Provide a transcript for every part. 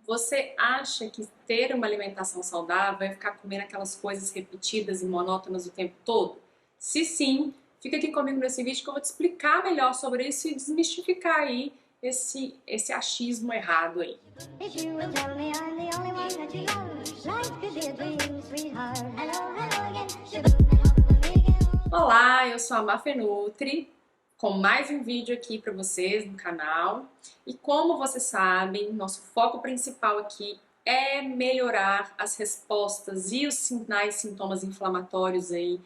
Você acha que ter uma alimentação saudável é ficar comendo aquelas coisas repetidas e monótonas o tempo todo? Se sim, fica aqui comigo nesse vídeo que eu vou te explicar melhor sobre isso e desmistificar aí esse achismo errado aí. If you will tell me I'm the only one that you love, life could be a dream, sweetheart. Hello, hello again. Shaboom, hello, me again. Olá, eu sou a Mafenutri, com mais um vídeo aqui para vocês no canal. E como vocês sabem, nosso foco principal aqui é melhorar as respostas e os sinais e sintomas inflamatórios aí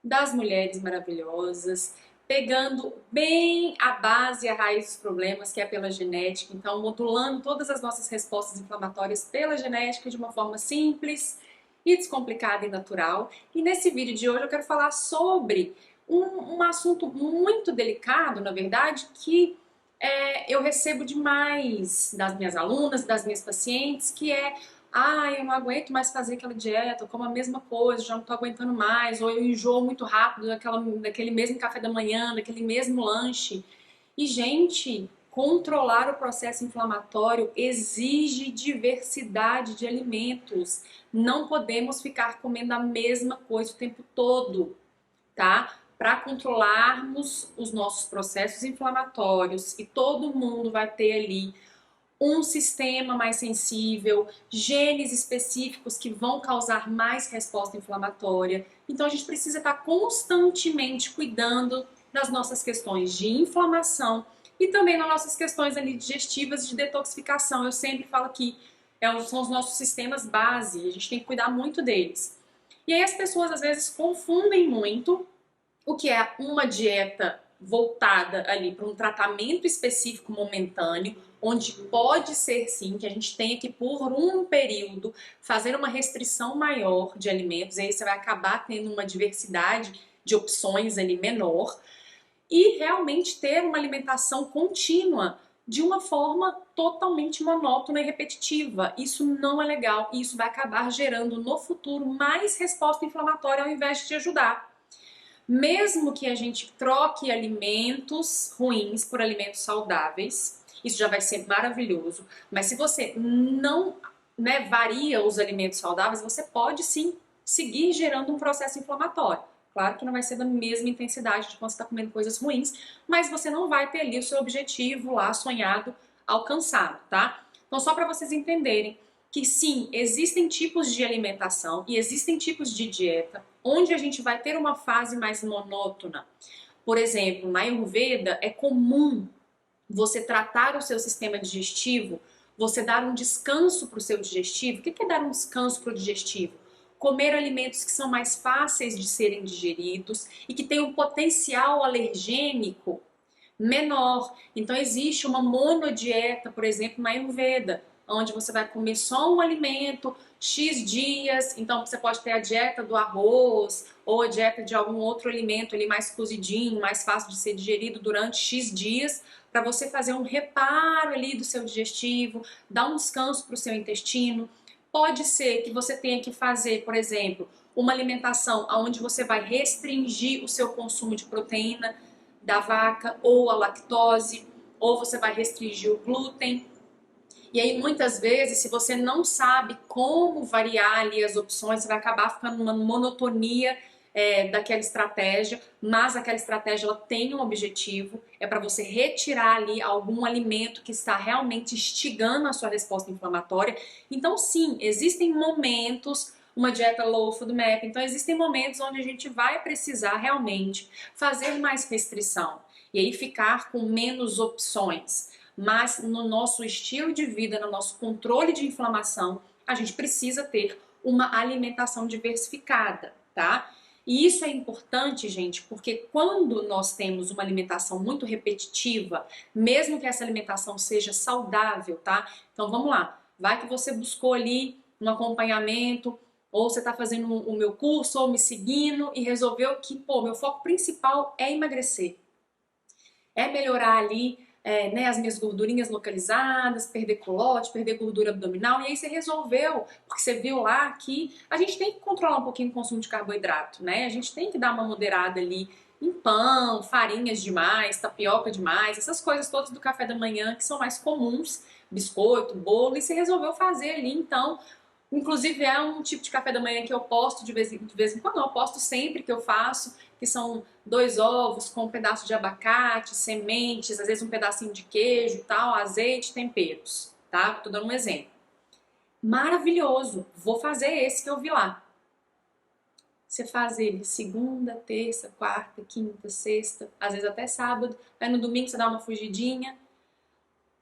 das mulheres maravilhosas, pegando bem a base e a raiz dos problemas, que é pela genética, então modulando todas as nossas respostas inflamatórias pela genética de uma forma simples e descomplicada e natural. E nesse vídeo de hoje eu quero falar sobre um assunto muito delicado, na verdade, que eu recebo demais das minhas alunas, das minhas pacientes, que é: eu não aguento mais fazer aquela dieta, eu como a mesma coisa, já não tô aguentando mais, ou eu enjoo muito rápido daquele mesmo café da manhã, daquele mesmo lanche. E, gente, controlar o processo inflamatório exige diversidade de alimentos. Não podemos ficar comendo a mesma coisa o tempo todo, tá? Para controlarmos os nossos processos inflamatórios, e todo mundo vai ter ali um sistema mais sensível, genes específicos que vão causar mais resposta inflamatória. Então a gente precisa estar constantemente cuidando das nossas questões de inflamação e também das nossas questões ali digestivas, de detoxificação. Eu sempre falo que são os nossos sistemas base, a gente tem que cuidar muito deles. E aí as pessoas às vezes confundem muito o que é uma dieta voltada ali para um tratamento específico momentâneo, onde pode ser sim que a gente tenha que por um período fazer uma restrição maior de alimentos, e aí você vai acabar tendo uma diversidade de opções ali menor, e realmente ter uma alimentação contínua de uma forma totalmente monótona e repetitiva. Isso não é legal e isso vai acabar gerando no futuro mais resposta inflamatória ao invés de te ajudar. Mesmo que a gente troque alimentos ruins por alimentos saudáveis, isso já vai ser maravilhoso. Mas se você não varia os alimentos saudáveis, você pode sim seguir gerando um processo inflamatório. Claro que não vai ser da mesma intensidade de quando você está comendo coisas ruins, mas você não vai ter ali o seu objetivo lá sonhado alcançado, tá? Então, só para vocês entenderem que sim, existem tipos de alimentação e existem tipos de dieta onde a gente vai ter uma fase mais monótona. Por exemplo, na Ayurveda é comum você tratar o seu sistema digestivo, você dar um descanso para o seu digestivo. O que é dar um descanso para o digestivo? Comer alimentos que são mais fáceis de serem digeridos e que têm um potencial alergênico menor. Então existe uma monodieta, por exemplo, na Ayurveda, onde você vai comer só um alimento X dias. Então você pode ter a dieta do arroz ou a dieta de algum outro alimento ali mais cozidinho, mais fácil de ser digerido durante X dias, para você fazer um reparo ali do seu digestivo, dar um descanso para o seu intestino. Pode ser que você tenha que fazer, por exemplo, uma alimentação onde você vai restringir o seu consumo de proteína da vaca ou a lactose, ou você vai restringir o glúten. E aí, muitas vezes, se você não sabe como variar ali as opções, você vai acabar ficando numa monotonia daquela estratégia, mas aquela estratégia ela tem um objetivo, é para você retirar ali algum alimento que está realmente instigando a sua resposta inflamatória. Então, sim, existem momentos, uma dieta low FODMAP, então existem momentos onde a gente vai precisar realmente fazer mais restrição e aí ficar com menos opções. Mas no nosso estilo de vida, no nosso controle de inflamação, a gente precisa ter uma alimentação diversificada, tá? E isso é importante, gente, porque quando nós temos uma alimentação muito repetitiva, mesmo que essa alimentação seja saudável, tá? Então vamos lá, vai que você buscou ali um acompanhamento, ou você está fazendo o meu curso, ou me seguindo, e resolveu que, meu foco principal é emagrecer. É melhorar ali as minhas gordurinhas localizadas, perder culote, perder gordura abdominal, e aí você resolveu, porque você viu lá que a gente tem que controlar um pouquinho o consumo de carboidrato, né? A gente tem que dar uma moderada ali em pão, farinhas demais, tapioca demais, essas coisas todas do café da manhã que são mais comuns, biscoito, bolo, e você resolveu fazer ali, então, inclusive é um tipo de café da manhã que eu posto de vez em quando, eu posto sempre que eu faço, que são 2 ovos com um pedaço de abacate, sementes, às vezes um pedacinho de queijo e tal, azeite, temperos, tá? Tô dando um exemplo. Maravilhoso! Vou fazer esse que eu vi lá. Você faz ele segunda, terça, quarta, quinta, sexta, às vezes até sábado, aí no domingo você dá uma fugidinha.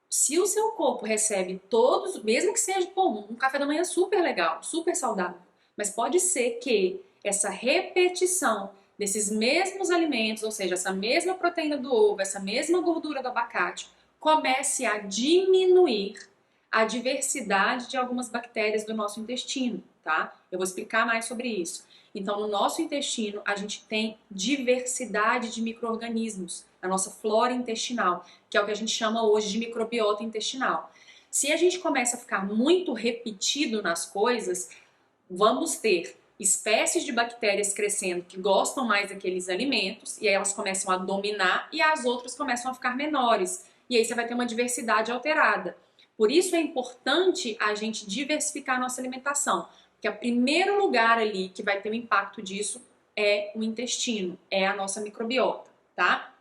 Se o seu corpo recebe todos, mesmo que seja um café da manhã super legal, super saudável, mas pode ser que essa repetição desses mesmos alimentos, ou seja, essa mesma proteína do ovo, essa mesma gordura do abacate, comece a diminuir a diversidade de algumas bactérias do nosso intestino, tá? Eu vou explicar mais sobre isso. Então, no nosso intestino, a gente tem diversidade de micro-organismos, a nossa flora intestinal, que é o que a gente chama hoje de microbiota intestinal. Se a gente começa a ficar muito repetido nas coisas, vamos ter espécies de bactérias crescendo que gostam mais daqueles alimentos, e aí elas começam a dominar e as outras começam a ficar menores. E aí você vai ter uma diversidade alterada. Por isso é importante a gente diversificar a nossa alimentação, porque o primeiro lugar ali que vai ter o impacto disso é o intestino, é a nossa microbiota, tá?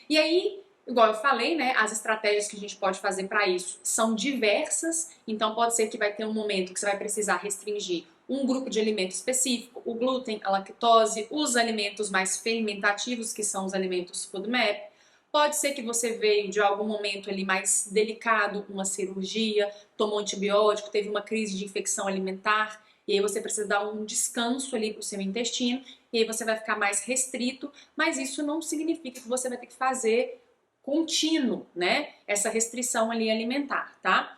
E aí, igual eu falei, né, as estratégias que a gente pode fazer para isso são diversas, então pode ser que vai ter um momento que você vai precisar restringir um grupo de alimento específico, o glúten, a lactose, os alimentos mais fermentativos, que são os alimentos FODMAP. Pode ser que você veio de algum momento ali mais delicado, uma cirurgia, tomou antibiótico, teve uma crise de infecção alimentar, e aí você precisa dar um descanso ali para o seu intestino, e aí você vai ficar mais restrito, mas isso não significa que você vai ter que fazer contínuo, né? Essa restrição ali alimentar, tá?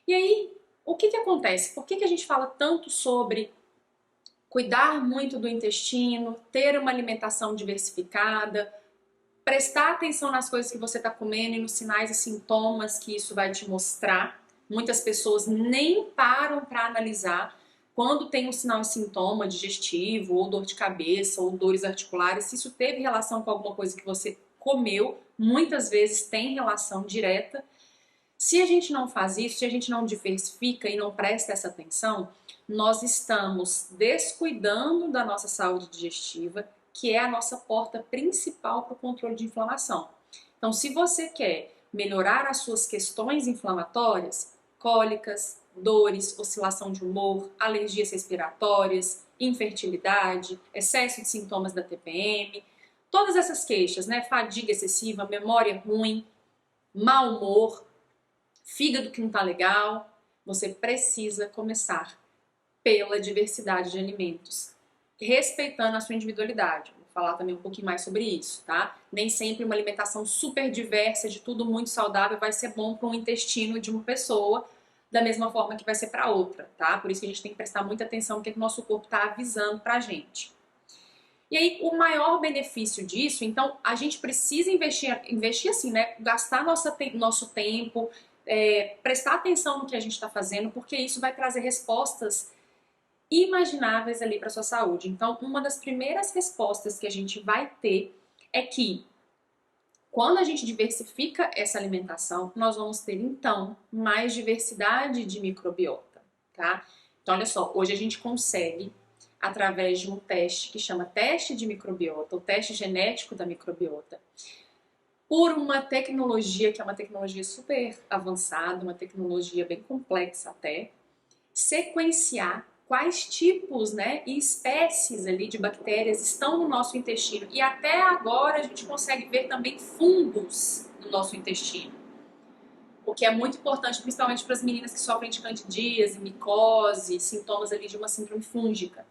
E aí, o que acontece? Por que a gente fala tanto sobre cuidar muito do intestino, ter uma alimentação diversificada, prestar atenção nas coisas que você está comendo e nos sinais e sintomas que isso vai te mostrar? Muitas pessoas nem param para analisar quando tem um sinal e sintoma digestivo, ou dor de cabeça, ou dores articulares, se isso teve relação com alguma coisa que você comeu, muitas vezes tem relação direta. Se a gente não faz isso, se a gente não diversifica e não presta essa atenção, nós estamos descuidando da nossa saúde digestiva, que é a nossa porta principal para o controle de inflamação. Então, se você quer melhorar as suas questões inflamatórias, cólicas, dores, oscilação de humor, alergias respiratórias, infertilidade, excesso de sintomas da TPM, todas essas queixas, né? Fadiga excessiva, memória ruim, mau humor, fígado que não tá legal, você precisa começar pela diversidade de alimentos, respeitando a sua individualidade. Vou falar também um pouquinho mais sobre isso, tá? Nem sempre uma alimentação super diversa, de tudo muito saudável, vai ser bom para um intestino de uma pessoa, da mesma forma que vai ser para outra, tá? Por isso que a gente tem que prestar muita atenção no que o nosso corpo está avisando pra gente. E aí, o maior benefício disso, então, a gente precisa investir assim, né? Gastar nosso tempo, prestar atenção no que a gente está fazendo, porque isso vai trazer respostas imagináveis ali para sua saúde. Então, uma das primeiras respostas que a gente vai ter é que quando a gente diversifica essa alimentação, nós vamos ter então mais diversidade de microbiota, tá? Então, olha só, hoje a gente consegue, através de um teste que chama teste de microbiota, o teste genético da microbiota, por uma tecnologia que é uma tecnologia super avançada, uma tecnologia bem complexa até, sequenciar quais tipos, né, e espécies ali de bactérias estão no nosso intestino. E até agora a gente consegue ver também fungos no nosso intestino, o que é muito importante, principalmente para as meninas que sofrem de candidíase, micose, sintomas ali de uma síndrome fúngica.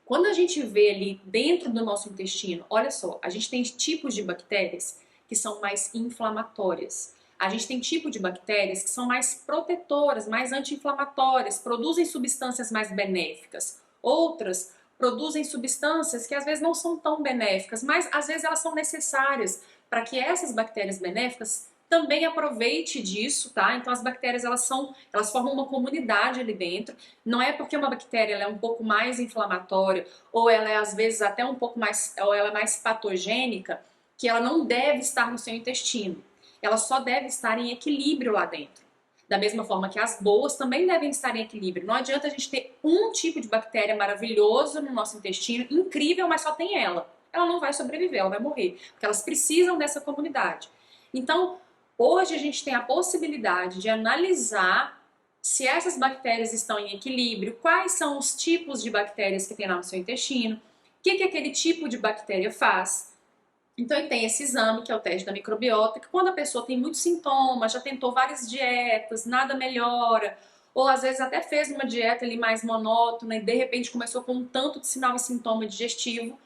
Quando a gente vê ali dentro do nosso intestino, olha só, a gente tem tipos de bactérias que são mais inflamatórias. A gente tem tipo de bactérias que são mais protetoras, mais anti-inflamatórias, produzem substâncias mais benéficas. Outras produzem substâncias que às vezes não são tão benéficas, mas às vezes elas são necessárias para que essas bactérias benéficas também aproveite disso, tá? Então as bactérias elas formam uma comunidade ali dentro. Não é porque uma bactéria ela é um pouco mais inflamatória ou ela é às vezes até um pouco mais, ou ela é mais patogênica, que ela não deve estar no seu intestino. Ela só deve estar em equilíbrio lá dentro. Da mesma forma que as boas também devem estar em equilíbrio. Não adianta a gente ter um tipo de bactéria maravilhoso no nosso intestino, incrível, mas só tem ela. Ela não vai sobreviver, ela vai morrer, porque elas precisam dessa comunidade. Então, hoje a gente tem a possibilidade de analisar se essas bactérias estão em equilíbrio, quais são os tipos de bactérias que tem lá no seu intestino, o que aquele tipo de bactéria faz. Então, tem esse exame, que é o teste da microbiota, que quando a pessoa tem muitos sintomas, já tentou várias dietas, nada melhora, ou às vezes até fez uma dieta ali mais monótona e de repente começou com um tanto de sinal e sintoma digestivo,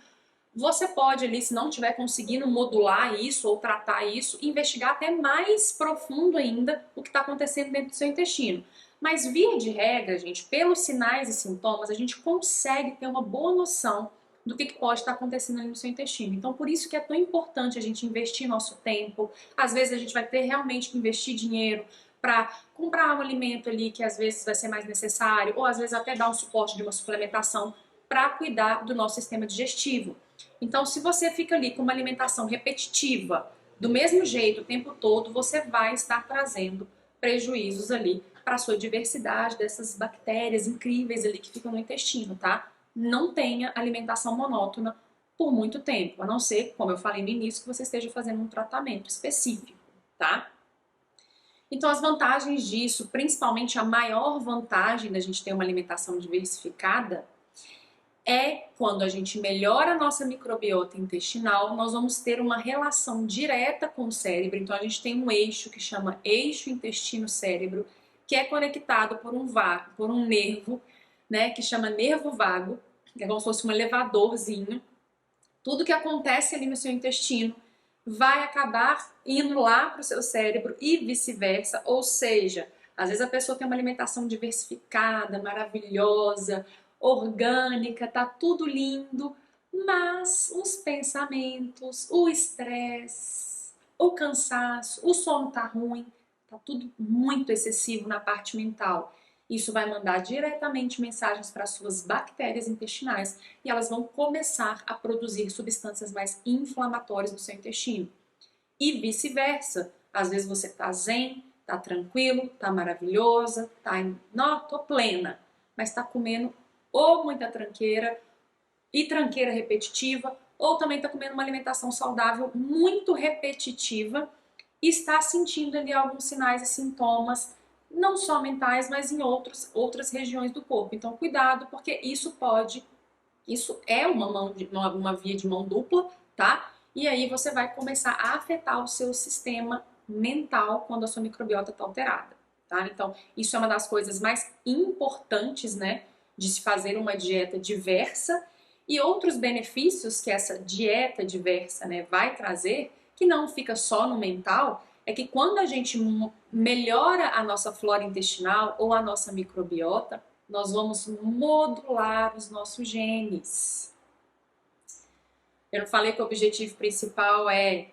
você pode ali, se não estiver conseguindo modular isso ou tratar isso, investigar até mais profundo ainda o que está acontecendo dentro do seu intestino. Mas via de regra, gente, pelos sinais e sintomas, a gente consegue ter uma boa noção do que pode estar acontecendo ali no seu intestino. Então, por isso que é tão importante a gente investir nosso tempo. Às vezes a gente vai ter realmente que investir dinheiro para comprar um alimento ali que às vezes vai ser mais necessário, ou às vezes até dar um suporte de uma suplementação para cuidar do nosso sistema digestivo. Então, se você fica ali com uma alimentação repetitiva, do mesmo jeito o tempo todo, você vai estar trazendo prejuízos ali para a sua diversidade dessas bactérias incríveis ali que ficam no intestino, tá? Não tenha alimentação monótona por muito tempo, a não ser, como eu falei no início, que você esteja fazendo um tratamento específico, tá? Então, as vantagens disso, principalmente a maior vantagem da gente ter uma alimentação diversificada, é quando a gente melhora a nossa microbiota intestinal, nós vamos ter uma relação direta com o cérebro. Então, a gente tem um eixo que chama eixo intestino-cérebro, que é conectado por um nervo, né, que chama nervo vago, que é como se fosse um elevadorzinho. Tudo que acontece ali no seu intestino vai acabar indo lá para o seu cérebro e vice-versa. Ou seja, às vezes a pessoa tem uma alimentação diversificada, maravilhosa, orgânica, tá tudo lindo, mas os pensamentos, o estresse, o cansaço, o sono tá ruim, tá tudo muito excessivo na parte mental. Isso vai mandar diretamente mensagens para as suas bactérias intestinais e elas vão começar a produzir substâncias mais inflamatórias no seu intestino. E vice-versa. Às vezes você tá zen, tá tranquilo, tá maravilhosa, não, tô plena, mas tá comendo ou muita tranqueira e tranqueira repetitiva, ou também tá comendo uma alimentação saudável muito repetitiva e está sentindo ali alguns sinais e sintomas não só mentais, mas em outras regiões do corpo. Então, cuidado, porque isso é uma via de mão dupla, tá? E aí você vai começar a afetar o seu sistema mental quando a sua microbiota está alterada, tá? Então, isso é uma das coisas mais importantes, né, de se fazer uma dieta diversa e outros benefícios que essa dieta diversa, né, vai trazer, que não fica só no mental, é que quando a gente melhora a nossa flora intestinal ou a nossa microbiota, nós vamos modular os nossos genes. Eu não falei que o objetivo principal é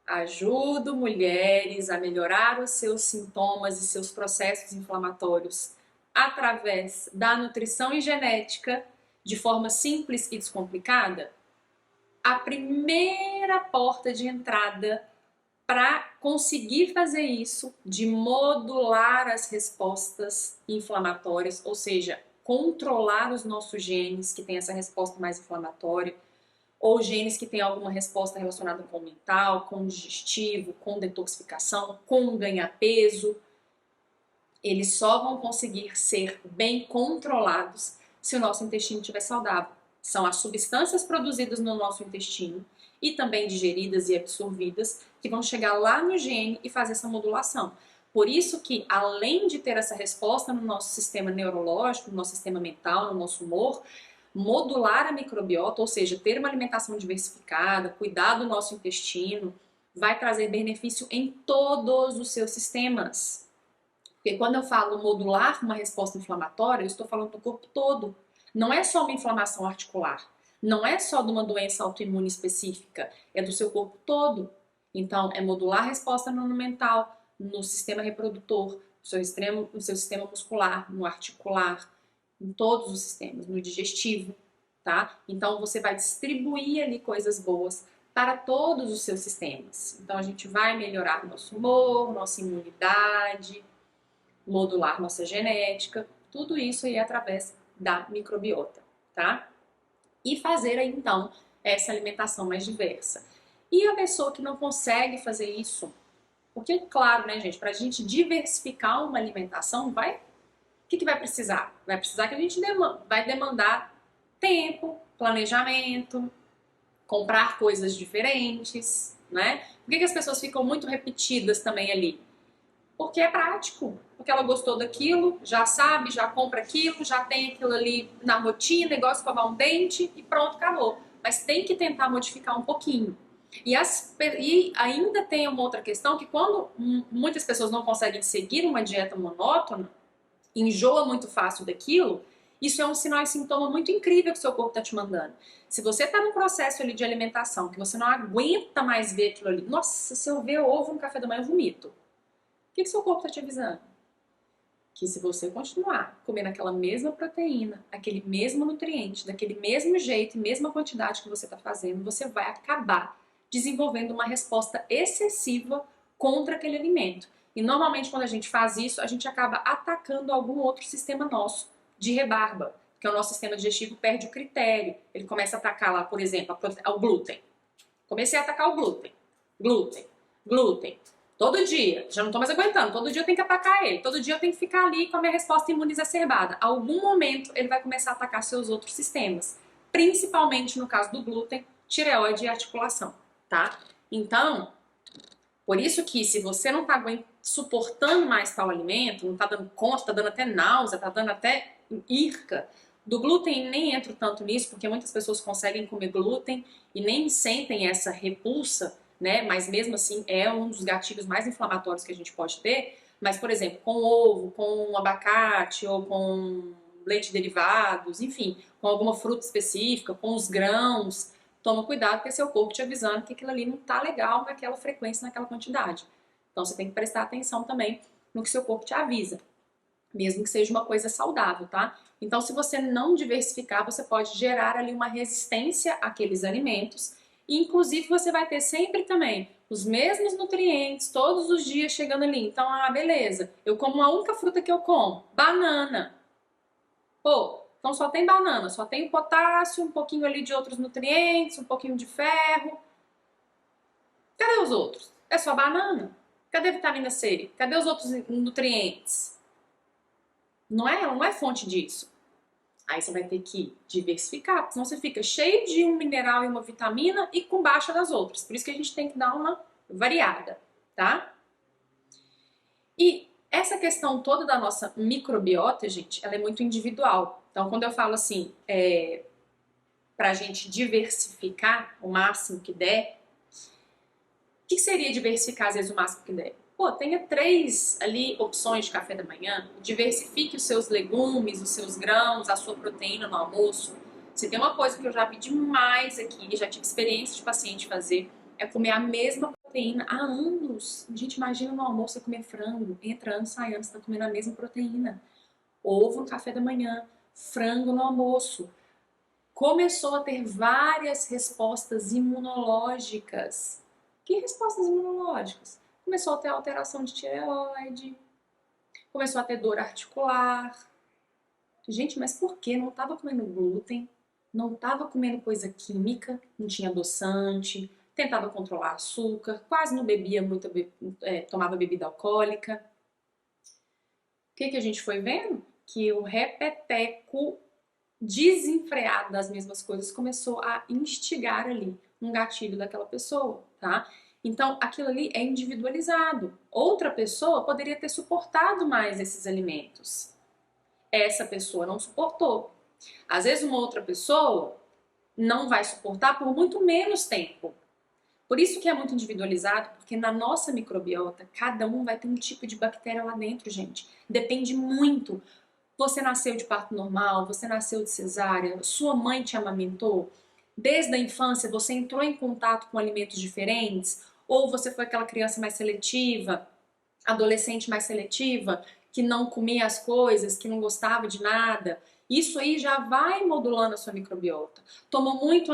ajudo mulheres a melhorar os seus sintomas e seus processos inflamatórios através da nutrição e genética de forma simples e descomplicada? A primeira porta de entrada para conseguir fazer isso, de modular as respostas inflamatórias, ou seja, controlar os nossos genes que têm essa resposta mais inflamatória, ou genes que têm alguma resposta relacionada com o mental, com o digestivo, com detoxificação, com ganhar peso, eles só vão conseguir ser bem controlados se o nosso intestino estiver saudável. São as substâncias produzidas no nosso intestino e também digeridas e absorvidas que vão chegar lá no gene e fazer essa modulação. Por isso que, além de ter essa resposta no nosso sistema neurológico, no nosso sistema mental, no nosso humor, modular a microbiota, ou seja, ter uma alimentação diversificada, cuidar do nosso intestino, vai trazer benefício em todos os seus sistemas. Porque quando eu falo modular uma resposta inflamatória, eu estou falando do corpo todo. Não é só uma inflamação articular, não é só de uma doença autoimune específica, é do seu corpo todo. Então, é modular a resposta no mental, no sistema reprodutor, no seu sistema muscular, no articular, em todos os sistemas, no digestivo, tá? Então, você vai distribuir ali coisas boas para todos os seus sistemas. Então, a gente vai melhorar nosso humor, nossa imunidade, modular nossa genética, tudo isso aí é através da microbiota, tá? E fazer aí então essa alimentação mais diversa. E a pessoa que não consegue fazer isso, porque claro, né, gente, para a gente diversificar uma alimentação, o que vai precisar? Vai precisar que a gente vai demandar tempo, planejamento, comprar coisas diferentes, né? Por que as pessoas ficam muito repetidas também ali? Porque é prático, porque ela gostou daquilo, já sabe, já compra aquilo, já tem aquilo ali na rotina, gosta de escovar um dente e pronto, acabou. Mas tem que tentar modificar um pouquinho. E ainda tem uma outra questão, que quando muitas pessoas não conseguem seguir uma dieta monótona, enjoa muito fácil daquilo, isso é um sinal e sintoma muito incrível que o seu corpo está te mandando. Se você está num processo ali de alimentação, que você não aguenta mais ver aquilo ali, nossa, se eu ver ovo no café da manhã, eu vomito. O que seu corpo está te avisando? Que se você continuar comendo aquela mesma proteína, aquele mesmo nutriente, daquele mesmo jeito e mesma quantidade que você está fazendo, você vai acabar desenvolvendo uma resposta excessiva contra aquele alimento. E normalmente quando a gente faz isso, a gente acaba atacando algum outro sistema nosso de rebarba, porque o nosso sistema digestivo perde o critério. Ele começa a atacar lá, por exemplo, o glúten. Comecei a atacar o glúten. Glúten. Todo dia, já não tô mais aguentando, todo dia eu tenho que atacar ele, todo dia eu tenho que ficar ali com a minha resposta imune exacerbada. A algum momento ele vai começar a atacar seus outros sistemas, principalmente no caso do glúten, tireoide e articulação, tá? Então, por isso que se você não tá suportando mais tal alimento, não tá dando conta, tá dando até náusea, tá dando até irca, do glúten nem entro tanto nisso, porque muitas pessoas conseguem comer glúten e nem sentem essa repulsa, né? Mas mesmo assim é um dos gatilhos mais inflamatórios que a gente pode ter. Mas, por exemplo, com ovo, com abacate ou com leite derivados, enfim, com alguma fruta específica, com os grãos, toma cuidado porque é seu corpo te avisando que aquilo ali não tá legal naquela frequência, naquela quantidade. Então você tem que prestar atenção também no que seu corpo te avisa, mesmo que seja uma coisa saudável, tá? Então, se você não diversificar, você pode gerar ali uma resistência àqueles alimentos. E, inclusive, você vai ter sempre também os mesmos nutrientes todos os dias chegando ali. Então, beleza, eu como a única fruta que eu como, banana. Pô, então só tem banana, só tem potássio, um pouquinho ali de outros nutrientes, um pouquinho de ferro. Cadê os outros? É só banana. Cadê a vitamina C? Cadê os outros nutrientes? Não é fonte disso. Aí você vai ter que diversificar, porque senão você fica cheio de um mineral e uma vitamina e com baixa das outras. Por isso que a gente tem que dar uma variada, tá? E essa questão toda da nossa microbiota, gente, ela é muito individual. Então, quando eu falo assim, pra gente diversificar o máximo que der, o que seria diversificar, às vezes, o máximo que der? Pô, tenha 3 ali opções de café da manhã, diversifique os seus legumes, os seus grãos, a sua proteína no almoço. Se tem uma coisa que eu já vi demais aqui, já tive experiência de paciente fazer, é comer a mesma proteína há anos. A gente imagina no almoço você comer frango, entra ano, sai ano, você tá comendo a mesma proteína. Ovo no café da manhã, frango no almoço. Começou a ter várias respostas imunológicas. Que respostas imunológicas? Começou a ter alteração de tireoide, começou a ter dor articular. Gente, mas por quê? Não estava comendo glúten, não estava comendo coisa química, não tinha adoçante, tentava controlar açúcar, quase não bebia muito, tomava bebida alcoólica. O que a gente foi vendo? Que o repeteco desenfreado das mesmas coisas começou a instigar ali um gatilho daquela pessoa, tá? Então, aquilo ali é individualizado. Outra pessoa poderia ter suportado mais esses alimentos. Essa pessoa não suportou. Às vezes, uma outra pessoa não vai suportar por muito menos tempo. Por isso que é muito individualizado, porque na nossa microbiota, cada um vai ter um tipo de bactéria lá dentro, gente. Depende muito. Você nasceu de parto normal, você nasceu de cesárea, sua mãe te amamentou. Desde a infância, você entrou em contato com alimentos diferentes, ou você foi aquela criança mais seletiva, adolescente mais seletiva, que não comia as coisas, que não gostava de nada. Isso aí já vai modulando a sua microbiota. Tomou muito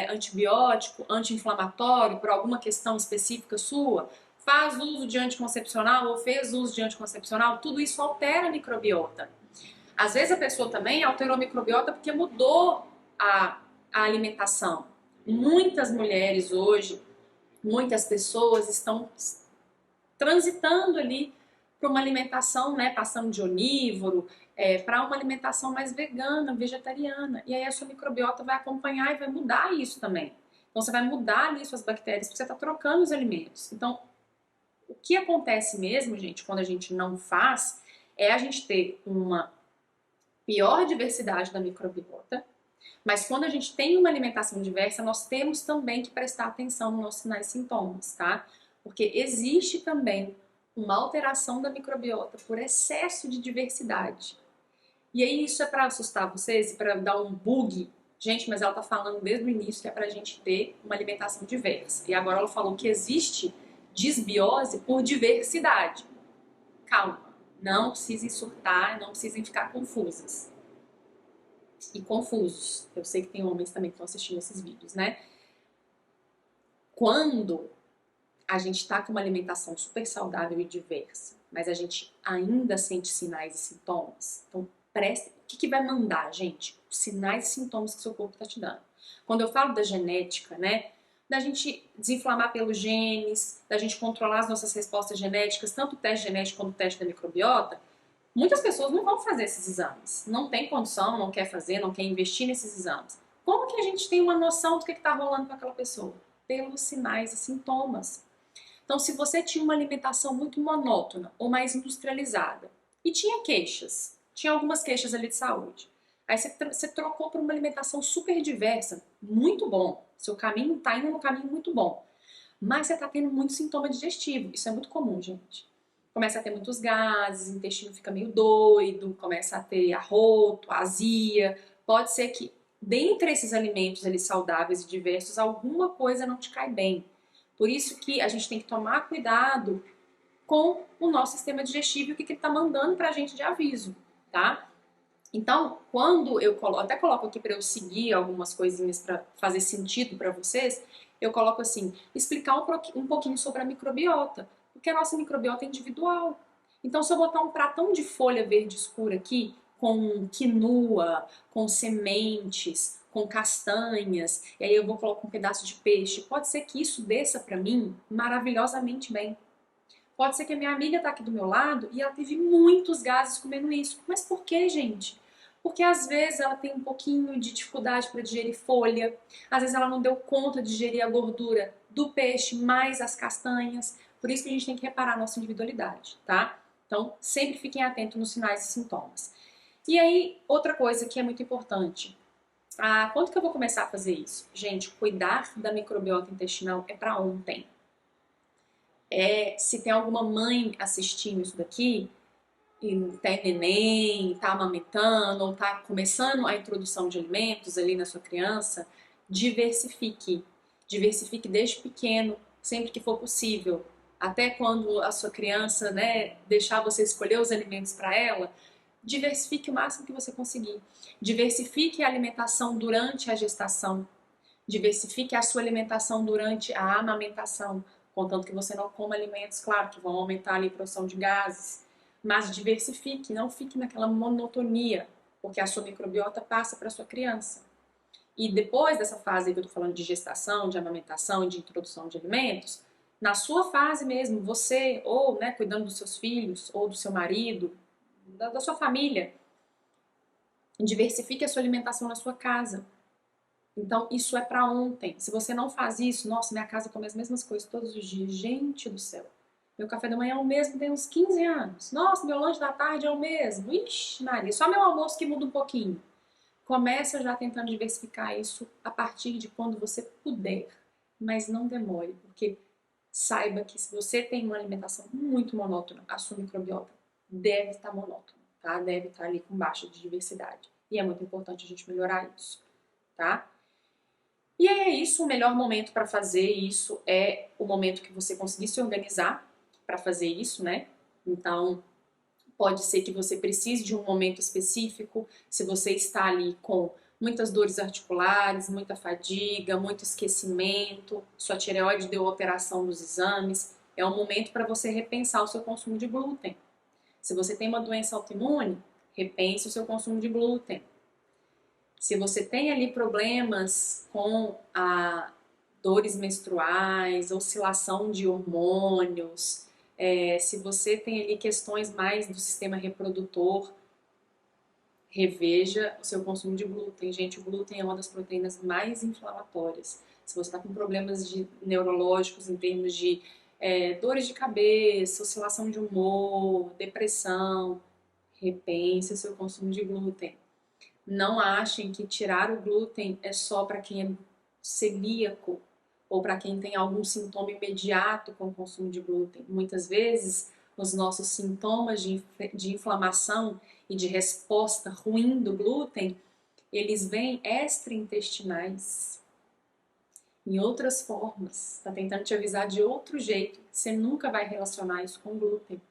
antibiótico, anti-inflamatório por alguma questão específica sua, faz uso de anticoncepcional ou fez uso de anticoncepcional, tudo isso altera a microbiota. Às vezes a pessoa também alterou a microbiota porque mudou a alimentação. Muitas mulheres hoje, muitas pessoas estão transitando ali para uma alimentação, né, passando de onívoro, para uma alimentação mais vegana, vegetariana. E aí a sua microbiota vai acompanhar e vai mudar isso também. Então você vai mudar ali suas bactérias porque você está trocando os alimentos. Então, o que acontece mesmo, gente, quando a gente não faz, é a gente ter uma pior diversidade da microbiota, mas quando a gente tem uma alimentação diversa, nós temos também que prestar atenção nos nossos sinais e sintomas, tá? Porque existe também uma alteração da microbiota por excesso de diversidade. E aí isso é para assustar vocês, para dar um bug. Gente, mas ela tá falando desde o início que é pra gente ter uma alimentação diversa. E agora ela falou que existe disbiose por diversidade. Calma, não precisem surtar, não precisem ficar confusas. E confusos. Eu sei que tem homens também que estão assistindo esses vídeos, né? Quando a gente tá com uma alimentação super saudável e diversa, mas a gente ainda sente sinais e sintomas, então preste. O que vai mandar, gente? Os sinais e sintomas que seu corpo tá te dando. Quando eu falo da genética, né? Da gente desinflamar pelos genes, da gente controlar as nossas respostas genéticas, tanto o teste genético quanto o teste da microbiota, muitas pessoas não vão fazer esses exames. Não tem condição, não quer fazer, não quer investir nesses exames. Como que a gente tem uma noção do que está rolando com aquela pessoa? Pelos sinais e sintomas. Então, se você tinha uma alimentação muito monótona ou mais industrializada e tinha queixas, tinha algumas queixas ali de saúde, aí você trocou para uma alimentação super diversa, muito bom. Seu caminho está indo num caminho muito bom. Mas você está tendo muito sintoma digestivo. Isso é muito comum, gente. Começa a ter muitos gases, o intestino fica meio doido, começa a ter arroto, azia. Pode ser que, dentre esses alimentos ali saudáveis e diversos, alguma coisa não te cai bem. Por isso que a gente tem que tomar cuidado com o nosso sistema digestivo e o que ele está mandando para a gente de aviso, tá? Então, quando eu até coloco aqui para eu seguir algumas coisinhas para fazer sentido para vocês, eu coloco assim, explicar um pouquinho sobre a microbiota, porque a nossa microbiota é individual. Então, se eu botar um pratão de folha verde escura aqui, com quinua, com sementes, com castanhas, e aí eu vou colocar um pedaço de peixe, pode ser que isso desça para mim maravilhosamente bem. Pode ser que a minha amiga está aqui do meu lado e ela teve muitos gases comendo isso. Mas por que, gente? Porque às vezes ela tem um pouquinho de dificuldade para digerir folha, às vezes ela não deu conta de digerir a gordura do peixe mais as castanhas. Por isso que a gente tem que reparar a nossa individualidade, tá? Então, sempre fiquem atentos nos sinais e sintomas. E aí, outra coisa que é muito importante. Quando que eu vou começar a fazer isso? Gente, cuidar da microbiota intestinal é para ontem. Se tem alguma mãe assistindo isso daqui, e tem neném, tá amamentando, ou tá começando a introdução de alimentos ali na sua criança, diversifique. Diversifique desde pequeno, sempre que for possível. Até quando a sua criança, né, deixar você escolher os alimentos para ela, diversifique o máximo que você conseguir. Diversifique a alimentação durante a gestação. Diversifique a sua alimentação durante a amamentação, contanto que você não coma alimentos, claro, que vão aumentar ali a produção de gases. Mas diversifique, não fique naquela monotonia, porque a sua microbiota passa para a sua criança. E depois dessa fase que eu estou falando de gestação, de amamentação e de introdução de alimentos, na sua fase mesmo, você, ou né, cuidando dos seus filhos, ou do seu marido, da sua família, diversifique a sua alimentação na sua casa. Então, isso é para ontem. Se você não faz isso, nossa, minha casa come as mesmas coisas todos os dias. Gente do céu. Meu café da manhã é o mesmo, tem uns 15 anos. Nossa, meu lanche da tarde é o mesmo. Ixi, Maria, só meu almoço que muda um pouquinho. Começa já tentando diversificar isso a partir de quando você puder. Mas não demore, porque saiba que se você tem uma alimentação muito monótona, a sua microbiota deve estar monótona, tá? Deve estar ali com baixa de diversidade. E é muito importante a gente melhorar isso, tá? E aí é isso, o melhor momento para fazer isso é o momento que você conseguir se organizar para fazer isso, né? Então, pode ser que você precise de um momento específico, se você está ali com muitas dores articulares, muita fadiga, muito esquecimento, sua tireoide deu alteração nos exames, É um momento para você repensar o seu consumo de glúten. Se você tem uma doença autoimune, repense o seu consumo de glúten. Se você tem ali problemas com dores menstruais, oscilação de hormônios, se você tem ali questões mais do sistema reprodutor, reveja o seu consumo de glúten. Gente, o glúten é uma das proteínas mais inflamatórias. Se você está com problemas neurológicos em termos de dores de cabeça, oscilação de humor, depressão, repense o seu consumo de glúten. Não achem que tirar o glúten é só para quem é celíaco ou para quem tem algum sintoma imediato com o consumo de glúten. Muitas vezes, os nossos sintomas de inflamação e de resposta ruim do glúten, eles vêm extraintestinais, em outras formas. Está tentando te avisar de outro jeito. Você nunca vai relacionar isso com glúten,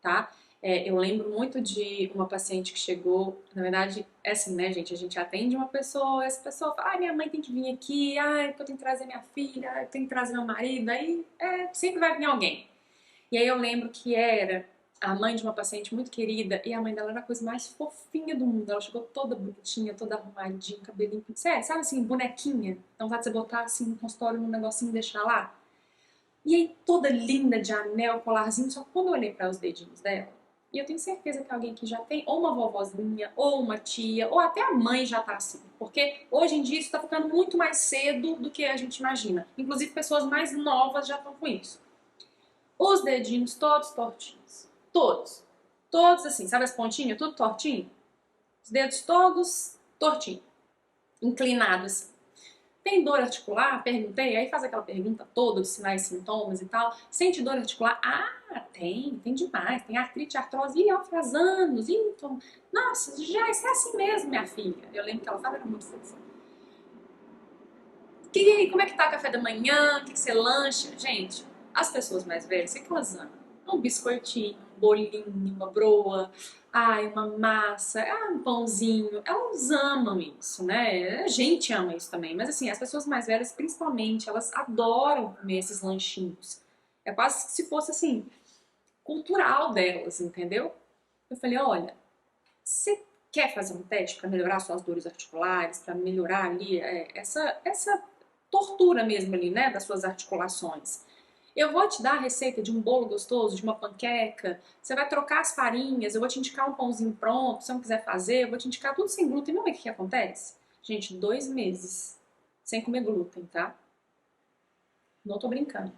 tá? Eu lembro muito de uma paciente que chegou, na verdade, é assim, né, gente? A gente atende uma pessoa, essa pessoa fala, minha mãe tem que vir aqui, porque eu tenho que trazer minha filha, eu tenho que trazer meu marido, aí sempre vai vir alguém. E aí eu lembro que era a mãe de uma paciente muito querida, e a mãe dela era a coisa mais fofinha do mundo. Ela chegou toda bonitinha, toda arrumadinha, cabelinho, sério, sabe assim, bonequinha? Então vontade de você botar assim no consultório, num negocinho e deixar lá. E aí toda linda de anel, colarzinho, só que quando eu olhei para os dedinhos dela, e eu tenho certeza que alguém que já tem ou uma vovozinha, ou uma tia, ou até a mãe já tá assim. Porque hoje em dia isso tá ficando muito mais cedo do que a gente imagina. Inclusive pessoas mais novas já estão com isso. Os dedinhos todos tortinhos. Todos. Todos assim, sabe as pontinhas? Tudo tortinho. Os dedos todos tortinhos. Inclinados assim. Tem dor articular? Perguntei. Aí faz aquela pergunta toda dos sinais, sintomas e tal. Sente dor articular? Tem demais. Tem artrite, artrose. Ih, faz anos. Então, nossa, já isso é assim mesmo, minha filha. Eu lembro que ela falava, era muito fofa. E aí, como é que tá o café da manhã? O que você lancha? Gente, as pessoas mais velhas, o que elas amam? Um biscoitinho, um bolinho, uma broa, uma massa, um pãozinho. Elas amam isso, né? A gente ama isso também. Mas assim, as pessoas mais velhas, principalmente, elas adoram comer esses lanchinhos. É quase se fosse assim, cultural delas, entendeu? Eu falei, olha, você quer fazer um teste para melhorar suas dores articulares, para melhorar ali essa tortura mesmo ali, né, das suas articulações? Eu vou te dar a receita de um bolo gostoso, de uma panqueca, você vai trocar as farinhas, eu vou te indicar um pãozinho pronto, se não quiser fazer, eu vou te indicar tudo sem glúten. Não é o que acontece? Gente, 2 meses sem comer glúten, tá? Não tô brincando.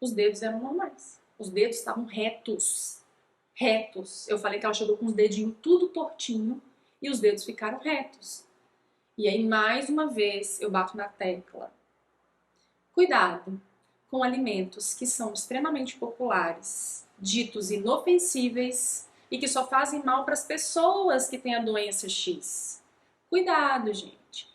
Os dedos eram normais. Os dedos estavam retos. Retos. Eu falei que ela chegou com os dedinhos tudo tortinho e os dedos ficaram retos. E aí, mais uma vez, eu bato na tecla. Cuidado com alimentos que são extremamente populares, ditos inofensíveis e que só fazem mal para as pessoas que têm a doença X. Cuidado, gente.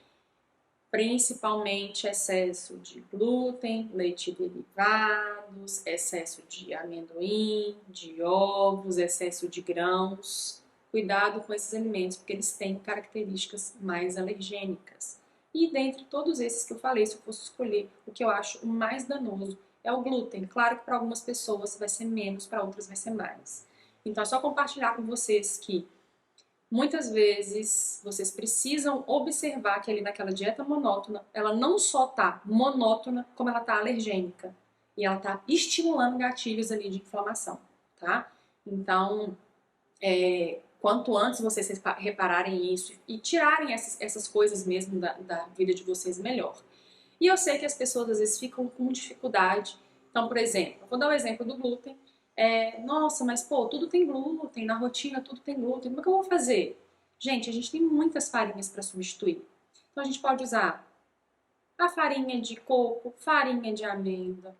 Principalmente excesso de glúten, leite derivados, excesso de amendoim, de ovos, excesso de grãos. Cuidado com esses alimentos, porque eles têm características mais alergênicas. E dentre todos esses que eu falei, se eu fosse escolher, o que eu acho o mais danoso é o glúten. Claro que para algumas pessoas vai ser menos, para outras vai ser mais. Então é só compartilhar com vocês que muitas vezes vocês precisam observar que ali naquela dieta monótona, ela não só tá monótona, como ela tá alergênica. E ela tá estimulando gatilhos ali de inflamação, tá? Então, quanto antes vocês repararem isso e tirarem essas coisas mesmo da vida de vocês, melhor. E eu sei que as pessoas às vezes ficam com dificuldade. Então, por exemplo, vou dar o exemplo do glúten. Nossa, mas pô, tudo tem glúten, na rotina tudo tem glúten, como é que eu vou fazer? Gente, a gente tem muitas farinhas para substituir. Então a gente pode usar a farinha de coco, farinha de amêndoa,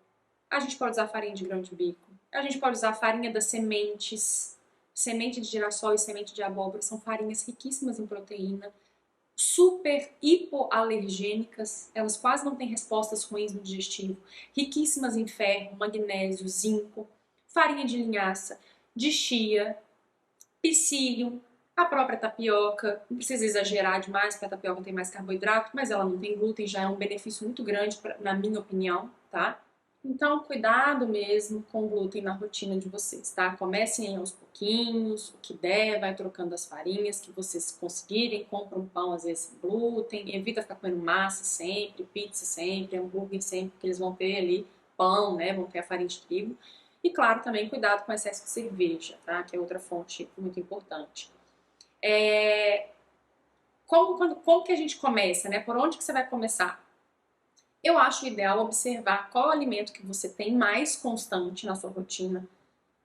a gente pode usar farinha de grão de bico, a gente pode usar a farinha das sementes, semente de girassol e semente de abóbora, são farinhas riquíssimas em proteína, super hipoalergênicas, elas quase não têm respostas ruins no digestivo, riquíssimas em ferro, magnésio, zinco, farinha de linhaça, de chia, psyllium, a própria tapioca. Não precisa exagerar demais, porque a tapioca tem mais carboidrato, mas ela não tem glúten, já é um benefício muito grande, na minha opinião, tá? Então, cuidado mesmo com o glúten na rotina de vocês, tá? Comecem aos pouquinhos, o que der, vai trocando as farinhas que vocês conseguirem, compra um pão às vezes sem glúten, evita ficar comendo massa sempre, pizza sempre, hambúrguer sempre, porque eles vão ter ali pão, né? Vão ter a farinha de trigo. E claro, também cuidado com o excesso de cerveja, tá? Que é outra fonte muito importante. Como que a gente começa, né? Por onde que você vai começar? Eu acho ideal observar qual alimento que você tem mais constante na sua rotina.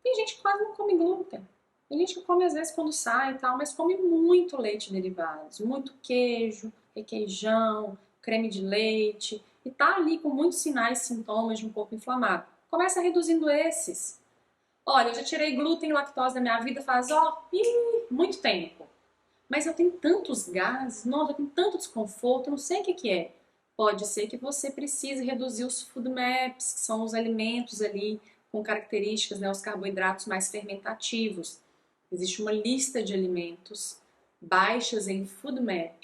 Tem gente que quase não come glúten. Tem gente que come às vezes quando sai e tal, mas come muito leite e derivados, muito queijo, requeijão, creme de leite e tá ali com muitos sinais e sintomas de um corpo inflamado. Começa reduzindo esses. Olha, eu já tirei glúten e lactose da minha vida faz, muito tempo. Mas eu tenho tantos gases, nossa, eu tenho tanto desconforto, eu não sei o que é. Pode ser que você precise reduzir os food maps, que são os alimentos ali com características, né, os carboidratos mais fermentativos. Existe uma lista de alimentos baixas em food map,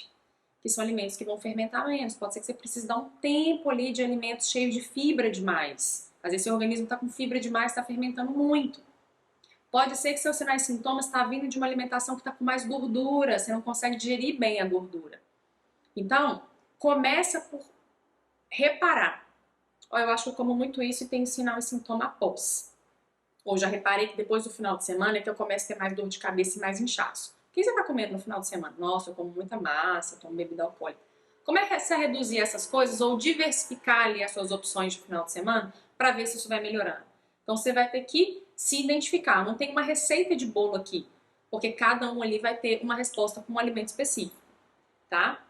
que são alimentos que vão fermentar menos. Pode ser que você precise dar um tempo ali de alimentos cheios de fibra demais. Às vezes seu organismo está com fibra demais, está fermentando muito. Pode ser que seus sinais e sintomas estão vindo de uma alimentação que está com mais gordura, você não consegue digerir bem a gordura. Então, começa por reparar. Eu acho que eu como muito isso e tenho sinal e sintoma após. Ou já reparei que depois do final de semana é que eu começo a ter mais dor de cabeça e mais inchaço. O que você está comendo no final de semana? Nossa, eu como muita massa, tomo bebida alcoólica. Começa a reduzir essas coisas ou diversificar ali as suas opções de final de semana para ver se isso vai melhorando. Então você vai ter que se identificar. Não tem uma receita de bolo aqui, porque cada um ali vai ter uma resposta com um alimento específico, tá?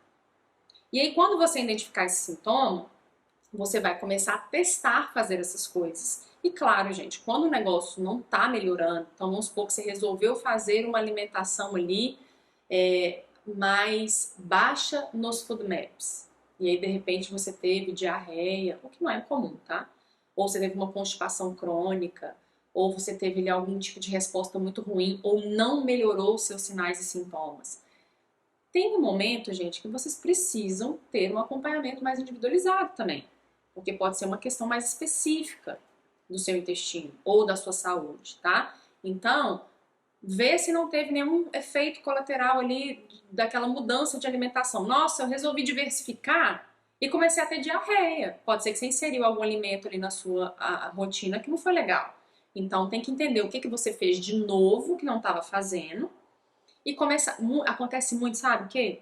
E aí quando você identificar esse sintoma, você vai começar a testar fazer essas coisas. E claro, gente, quando o negócio não tá melhorando, então vamos supor que você resolveu fazer uma alimentação ali mais baixa nos food maps. E aí, de repente, você teve diarreia, o que não é comum, tá? Ou você teve uma constipação crônica, ou você teve ali algum tipo de resposta muito ruim, ou não melhorou os seus sinais e sintomas. Tem um momento, gente, que vocês precisam ter um acompanhamento mais individualizado também. Porque pode ser uma questão mais específica do seu intestino ou da sua saúde, tá? Então, vê se não teve nenhum efeito colateral ali daquela mudança de alimentação. Nossa, eu resolvi diversificar e comecei a ter diarreia. Pode ser que você inseriu algum alimento ali na sua rotina que não foi legal. Então, tem que entender o que você fez de novo que não estava fazendo. E acontece muito, sabe o quê?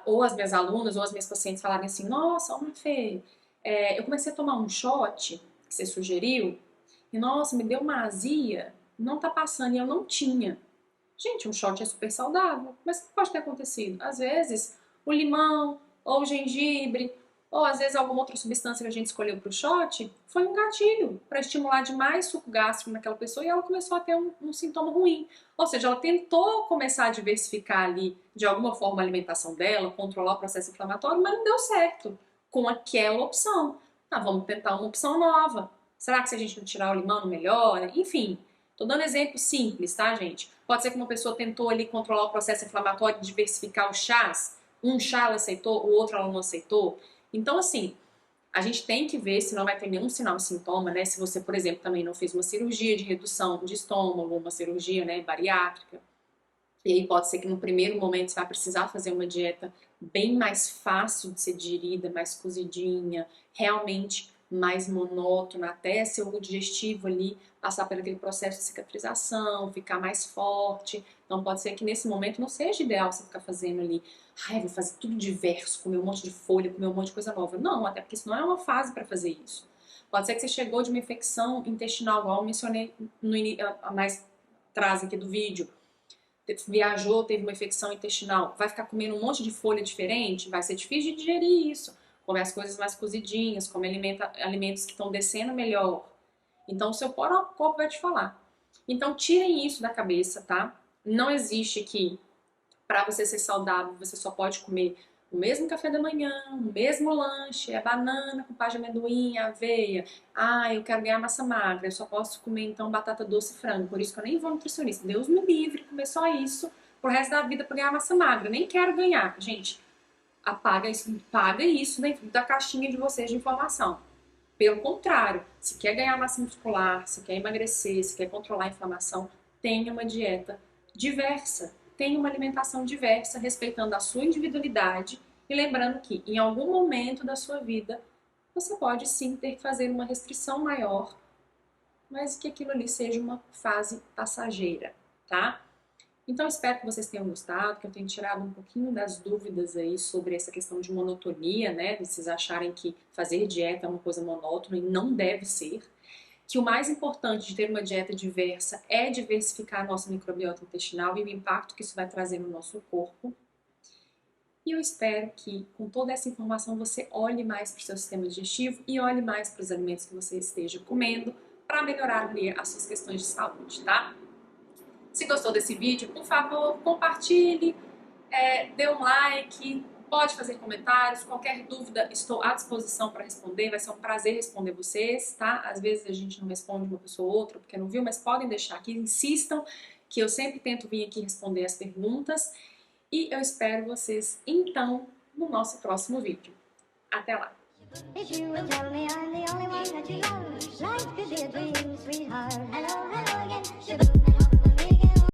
Ou as minhas alunas ou as minhas pacientes falarem assim, nossa, Fê, eu comecei a tomar um shot que você sugeriu e nossa, me deu uma azia, não tá passando e eu não tinha. Gente, um shot é super saudável, mas o que pode ter acontecido? Às vezes o limão ou o gengibre ou às vezes alguma outra substância que a gente escolheu para o shot foi um gatilho para estimular demais suco gástrico naquela pessoa e ela começou a ter um sintoma ruim. Ou seja, ela tentou começar a diversificar ali de alguma forma a alimentação dela, controlar o processo inflamatório, mas não deu certo com aquela opção. Vamos tentar uma opção nova. Será que se a gente não tirar o limão não melhora? Enfim, tô dando exemplos simples, tá, gente? Pode ser que uma pessoa tentou ali controlar o processo inflamatório e diversificar os chás. Um chá ela aceitou, o outro ela não aceitou. Então, assim, a gente tem que ver se não vai ter nenhum sinal e sintoma, né? Se você, por exemplo, também não fez uma cirurgia de redução de estômago, uma cirurgia, né, bariátrica. E aí pode ser que no primeiro momento você vai precisar fazer uma dieta bem mais fácil de ser digerida, mais cozidinha, realmente mais monótona, até seu digestivo ali passar por aquele processo de cicatrização, ficar mais forte. Então pode ser que nesse momento não seja ideal você ficar fazendo ali, vou fazer tudo diverso, comer um monte de folha, comer um monte de coisa nova. Não, até porque isso não é uma fase para fazer isso. Pode ser que você chegou de uma infecção intestinal, igual eu mencionei mais atrás aqui do vídeo. Viajou, teve uma infecção intestinal, vai ficar comendo um monte de folha diferente, vai ser difícil de digerir isso. Come as coisas mais cozidinhas, come alimentos que estão descendo melhor. Então o seu corpo vai te falar. Então tirem isso da cabeça, tá? Não existe que para você ser saudável você só pode comer o mesmo café da manhã, o mesmo lanche, a banana com pá de amendoim, aveia. Eu quero ganhar massa magra, eu só posso comer então batata doce e frango, por isso que eu nem vou ao nutricionista. Deus me livre, comer só isso pro resto da vida pra ganhar massa magra. Nem quero ganhar, gente. paga isso dentro da caixinha de vocês de informação. Pelo contrário, se quer ganhar massa muscular, se quer emagrecer, se quer controlar a inflamação, tenha uma dieta diversa, tenha uma alimentação diversa, respeitando a sua individualidade e lembrando que em algum momento da sua vida você pode sim ter que fazer uma restrição maior, mas que aquilo ali seja uma fase passageira, tá? Então, espero que vocês tenham gostado, que eu tenha tirado um pouquinho das dúvidas aí sobre essa questão de monotonia, né? De vocês acharem que fazer dieta é uma coisa monótona e não deve ser. Que o mais importante de ter uma dieta diversa é diversificar a nossa microbiota intestinal e o impacto que isso vai trazer no nosso corpo. E eu espero que, com toda essa informação, você olhe mais para o seu sistema digestivo e olhe mais para os alimentos que você esteja comendo para melhorar ali as suas questões de saúde, tá? Se gostou desse vídeo, por favor, compartilhe, dê um like, pode fazer comentários, qualquer dúvida estou à disposição para responder, vai ser um prazer responder vocês, tá? Às vezes a gente não responde uma pessoa ou outra porque não viu, mas podem deixar aqui, insistam que eu sempre tento vir aqui responder as perguntas e eu espero vocês então no nosso próximo vídeo. Até lá! If you will tell me I'm the only one that you love, life could be a dream, sweetheart. Hello, hello.